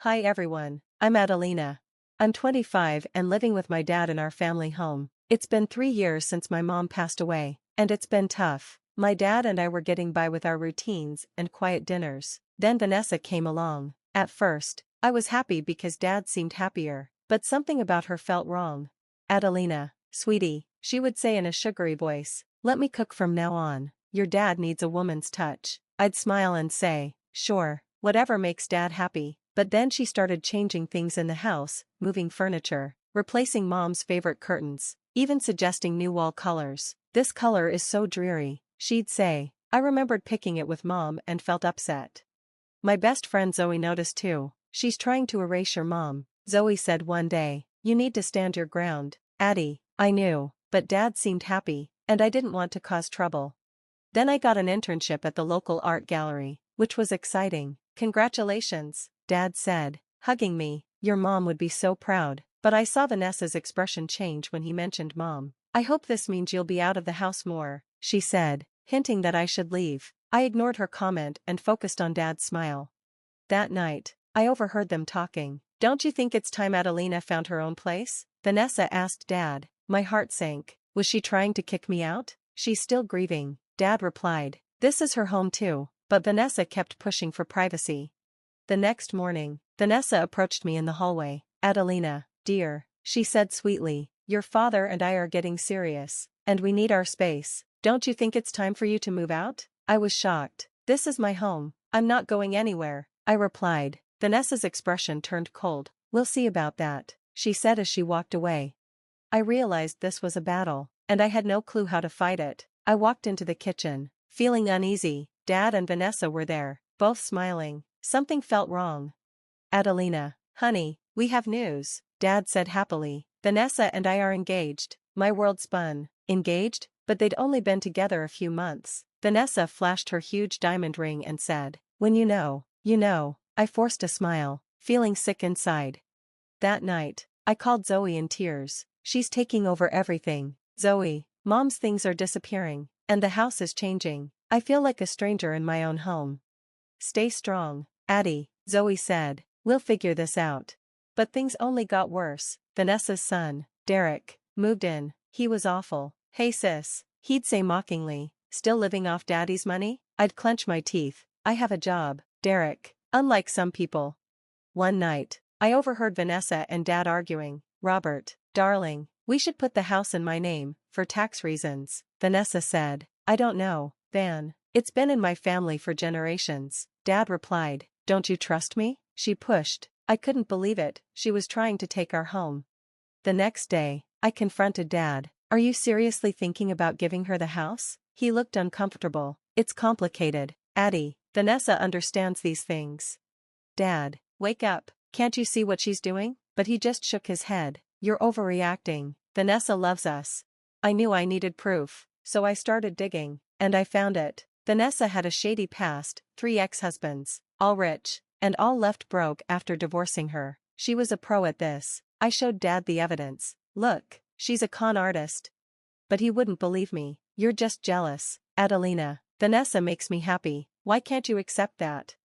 Hi everyone, I'm Adelina. I'm 25 and living with my dad in our family home. It's been 3 years since my mom passed away, and it's been tough. My dad and I were getting by with our routines and quiet dinners. Then Vanessa came along. At first, I was happy because dad seemed happier, but something about her felt wrong. Adelina, sweetie, she would say in a sugary voice, let me cook from now on. Your dad needs a woman's touch. I'd smile and say, sure, whatever makes dad happy. But then she started changing things in the house, moving furniture, replacing mom's favorite curtains, even suggesting new wall colors. This color is so dreary, she'd say. I remembered picking it with mom and felt upset. My best friend Zoe noticed too. She's trying to erase your mom. Zoe said one day, you need to stand your ground. Addie, I knew, but dad seemed happy, and I didn't want to cause trouble. Then I got an internship at the local art gallery, which was exciting. Congratulations, Dad said, hugging me. Your mom would be so proud. But I saw Vanessa's expression change when he mentioned mom. I hope this means you'll be out of the house more, she said, hinting that I should leave. I ignored her comment and focused on Dad's smile. That night, I overheard them talking. Don't you think it's time Adelina found her own place? Vanessa asked Dad. My heart sank. Was she trying to kick me out? She's still grieving, Dad replied. This is her home too, but Vanessa kept pushing for privacy. The next morning, Vanessa approached me in the hallway. Adelina, dear, she said sweetly, your father and I are getting serious, and we need our space. Don't you think it's time for you to move out? I was shocked. This is my home. I'm not going anywhere, I replied. Vanessa's expression turned cold. We'll see about that, she said as she walked away. I realized this was a battle, and I had no clue how to fight it. I walked into the kitchen, feeling uneasy. Dad and Vanessa were there, both smiling. Something felt wrong. Adelina, honey, we have news, Dad said happily. Vanessa and I are engaged. My world spun. Engaged? But they'd only been together a few months. Vanessa flashed her huge diamond ring and said, when you know, you know. I forced a smile, feeling sick inside. That night, I called Zoe in tears. She's taking over everything. Zoe, mom's things are disappearing, and the house is changing. I feel like a stranger in my own home. Stay strong, Addie, Zoe said. We'll figure this out. But things only got worse. Vanessa's son, Derek, moved in. He was awful. Hey sis, he'd say mockingly, still living off daddy's money? I'd clench my teeth. I have a job, Derek, unlike some people. One night, I overheard Vanessa and Dad arguing. Robert, darling, we should put the house in my name, for tax reasons, Vanessa said. I don't know, Van. It's been in my family for generations, Dad replied. Don't you trust me? She pushed. I couldn't believe it. She was trying to take our home. The next day, I confronted Dad. Are you seriously thinking about giving her the house? He looked uncomfortable. It's complicated, Addie. Vanessa understands these things. Dad, wake up. Can't you see what she's doing? But he just shook his head. You're overreacting. Vanessa loves us. I knew I needed proof, so I started digging, and I found it. Vanessa had a shady past, 3 ex-husbands, all rich, and all left broke after divorcing her. She was a pro at this. I showed Dad the evidence. Look, she's a con artist. But he wouldn't believe me. You're just jealous, Adelina. Vanessa makes me happy. Why can't you accept that?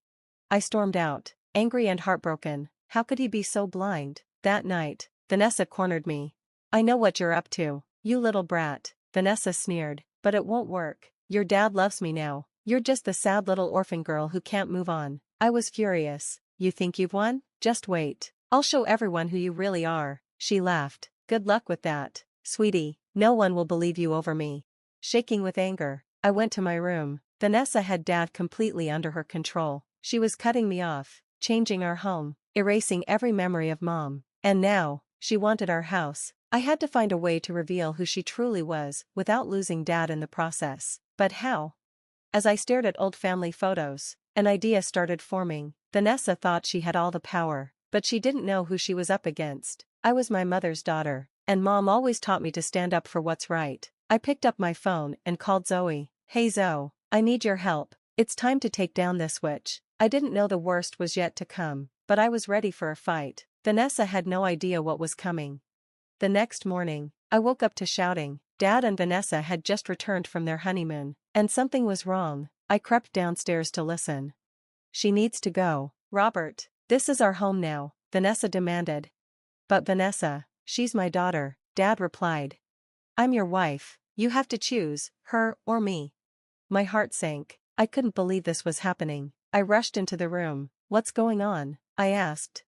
I stormed out, angry and heartbroken. How could he be so blind? That night, Vanessa cornered me. I know what you're up to, you little brat, Vanessa sneered, but it won't work. Your dad loves me now. You're just the sad little orphan girl who can't move on. I was furious. You think you've won? Just wait. I'll show everyone who you really are. She laughed. Good luck with that, sweetie. No one will believe you over me. Shaking with anger, I went to my room. Vanessa had Dad completely under her control. She was cutting me off, changing our home, erasing every memory of Mom. And now, she wanted our house. I had to find a way to reveal who she truly was without losing Dad in the process. But how? As I stared at old family photos, an idea started forming. Vanessa thought she had all the power, but she didn't know who she was up against. I was my mother's daughter, and Mom always taught me to stand up for what's right. I picked up my phone and called Zoe. Hey Zoe, I need your help. It's time to take down this witch. I didn't know the worst was yet to come, but I was ready for a fight. Vanessa had no idea what was coming. The next morning, I woke up to shouting. Dad and Vanessa had just returned from their honeymoon, and something was wrong. I crept downstairs to listen. She needs to go, Robert, This is our home now, Vanessa demanded. But Vanessa, she's my daughter, Dad replied. I'm your wife, you have to choose, her or me. My heart sank. I couldn't believe this was happening. I rushed into the room. What's going on? I asked.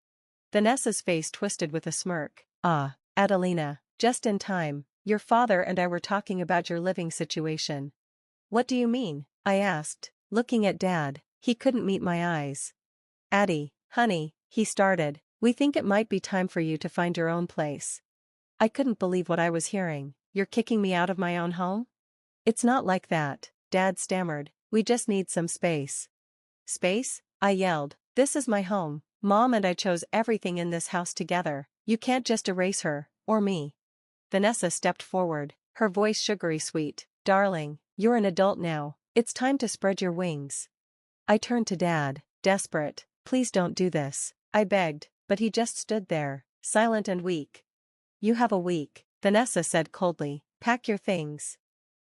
Vanessa's face twisted with a smirk. Ah, Adelina, just in time, your father and I were talking about your living situation. What do you mean? I asked, looking at Dad. He couldn't meet my eyes. Addie, honey, he started, we think it might be time for you to find your own place. I couldn't believe what I was hearing. You're kicking me out of my own home? It's not like that, Dad stammered. We just need some space. Space? I yelled. This is my home. Mom and I chose everything in this house together. You can't just erase her, or me. Vanessa stepped forward, her voice sugary sweet. Darling, you're an adult now. It's time to spread your wings. I turned to Dad, desperate. Please don't do this, I begged, but he just stood there, silent and weak. You have a week, Vanessa said coldly. Pack your things.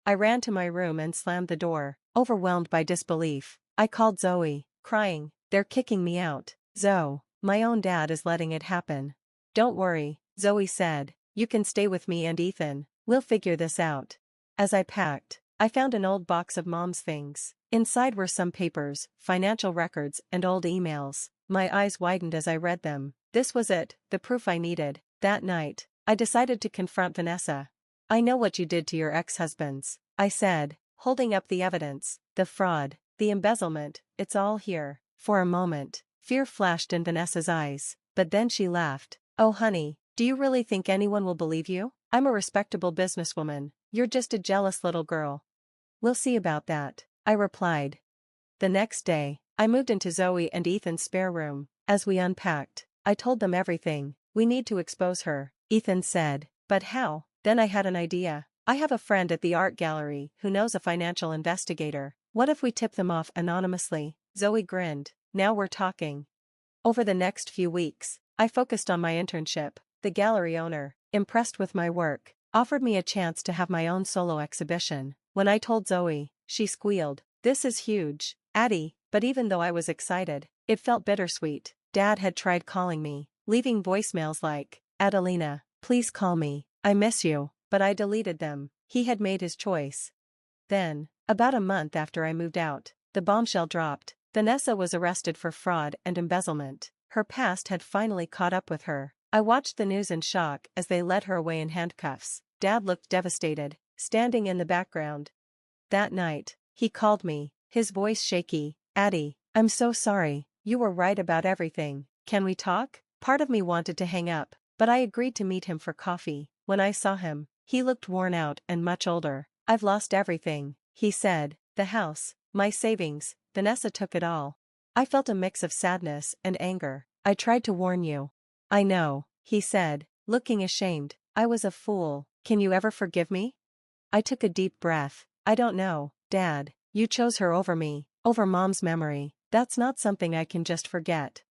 I ran to my room and slammed the door, overwhelmed by disbelief. I called Zoe, crying, they're kicking me out. Zoe, my own dad is letting it happen. Don't worry, Zoe said, you can stay with me and Ethan, we'll figure this out. As I packed, I found an old box of Mom's things. Inside were some papers, financial records, and old emails. My eyes widened as I read them. This was it, the proof I needed. That night, I decided to confront Vanessa. I know what you did to your ex-husbands, I said, holding up the evidence, the fraud, the embezzlement, it's all here. For a moment, fear flashed in Vanessa's eyes, but then she laughed. Oh honey, do you really think anyone will believe you? I'm a respectable businesswoman, you're just a jealous little girl. We'll see about that, I replied. The next day, I moved into Zoe and Ethan's spare room. As we unpacked, I told them everything. We need to expose her, Ethan said. But how? Then I had an idea. I have a friend at the art gallery who knows a financial investigator. What if we tip them off anonymously? Zoe grinned. Now we're talking. Over the next few weeks, I focused on my internship. The gallery owner, impressed with my work, offered me a chance to have my own solo exhibition. When I told Zoe, she squealed. This is huge, Addie, but even though I was excited, it felt bittersweet. Dad had tried calling me, leaving voicemails like, Adelina, please call me, I miss you, but I deleted them. He had made his choice. Then, about a month after I moved out, the bombshell dropped. Vanessa was arrested for fraud and embezzlement. Her past had finally caught up with her. I watched the news in shock as they led her away in handcuffs. Dad looked devastated, standing in the background. That night, he called me, his voice shaky. Addie, I'm so sorry, you were right about everything. Can we talk? Part of me wanted to hang up, but I agreed to meet him for coffee. When I saw him, he looked worn out and much older. I've lost everything, he said. The house, my savings, Vanessa took it all. I felt a mix of sadness and anger. I tried to warn you. I know, he said, looking ashamed. I was a fool. Can you ever forgive me? I took a deep breath. I don't know, Dad. You chose her over me, over Mom's memory. That's not something I can just forget.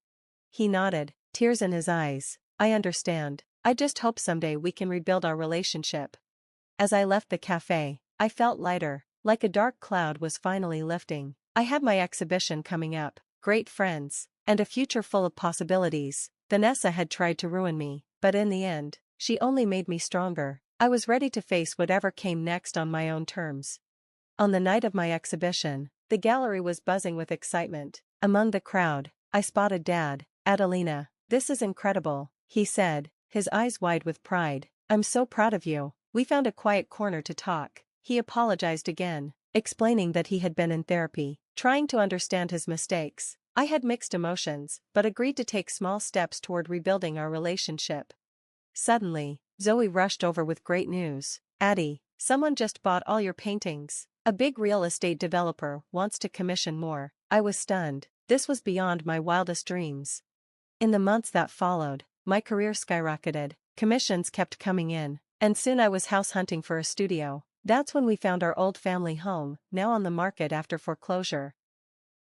He nodded, tears in his eyes. I understand. I just hope someday we can rebuild our relationship. As I left the cafe, I felt lighter, like a dark cloud was finally lifting. I had my exhibition coming up, great friends, and a future full of possibilities. Vanessa had tried to ruin me, but in the end, she only made me stronger. I was ready to face whatever came next on my own terms. On the night of my exhibition, the gallery was buzzing with excitement. Among the crowd, I spotted Dad. Adelina, this is incredible, he said, his eyes wide with pride. I'm so proud of you. We found a quiet corner to talk. He apologized again, explaining that he had been in therapy, trying to understand his mistakes. I had mixed emotions, but agreed to take small steps toward rebuilding our relationship. Suddenly, Zoe rushed over with great news. Addie, someone just bought all your paintings. A big real estate developer wants to commission more. I was stunned. This was beyond my wildest dreams. In the months that followed, my career skyrocketed. Commissions kept coming in, and soon I was house hunting for a studio. That's when we found our old family home, now on the market after foreclosure.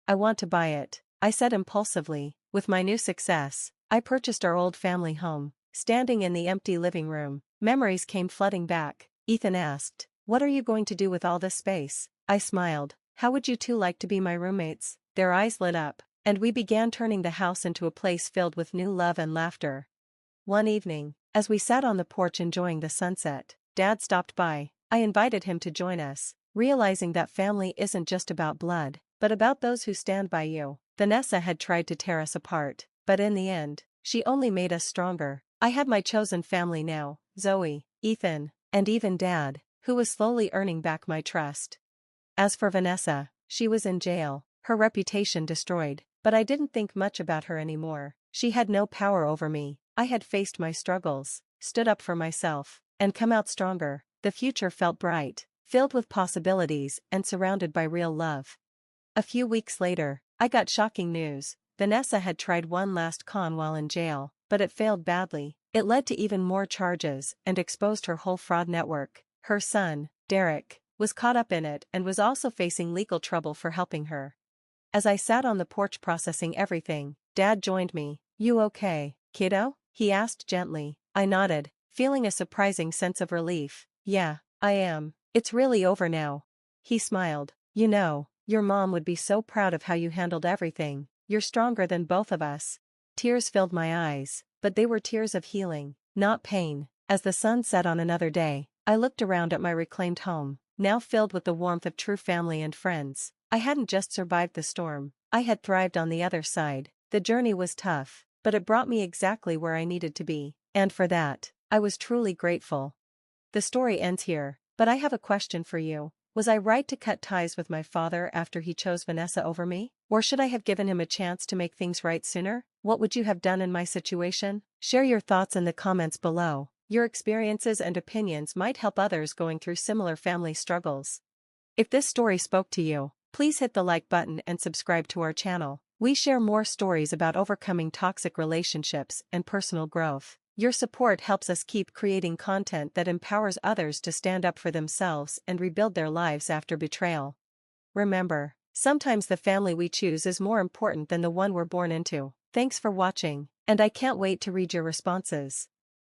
I want to buy it, I said impulsively. With my new success, I purchased our old family home. Standing in the empty living room, memories came flooding back. Ethan asked, what are you going to do with all this space? I smiled. How would you two like to be my roommates? Their eyes lit up. and we began turning the house into a place filled with new love and laughter. One evening, as we sat on the porch enjoying the sunset, Dad stopped by. I invited him to join us, realizing that family isn't just about blood, but about those who stand by you. Vanessa had tried to tear us apart, but in the end, she only made us stronger. I had my chosen family now, Zoe, Ethan, and even Dad, who was slowly earning back my trust. As for Vanessa, she was in jail, her reputation destroyed, but I didn't think much about her anymore. She had no power over me. I had faced my struggles, stood up for myself, and come out stronger. The future felt bright, filled with possibilities and surrounded by real love. A few weeks later, I got shocking news. Vanessa had tried one last con while in jail, but it failed badly. It led to even more charges and exposed her whole fraud network. Her son, Derek, was caught up in it and was also facing legal trouble for helping her. As I sat on the porch processing everything, Dad joined me. "You okay, kiddo?" he asked gently. I nodded, feeling a surprising sense of relief. "Yeah, I am. It's really over now." He smiled. "You know, your mom would be so proud of how you handled everything. You're stronger than both of us." Tears filled my eyes, but they were tears of healing, not pain. As the sun set on another day, I looked around at my reclaimed home, now filled with the warmth of true family and friends. I hadn't just survived the storm, I had thrived on the other side. The journey was tough, but it brought me exactly where I needed to be, and for that, I was truly grateful. The story ends here, but I have a question for you. Was I right to cut ties with my father after he chose Vanessa over me? Or should I have given him a chance to make things right sooner? What would you have done in my situation? Share your thoughts in the comments below. Your experiences and opinions might help others going through similar family struggles. If this story spoke to you, please hit the like button and subscribe to our channel. We share more stories about overcoming toxic relationships and personal growth. Your support helps us keep creating content that empowers others to stand up for themselves and rebuild their lives after betrayal. Remember, sometimes the family we choose is more important than the one we're born into. Thanks for watching, and I can't wait to read your responses.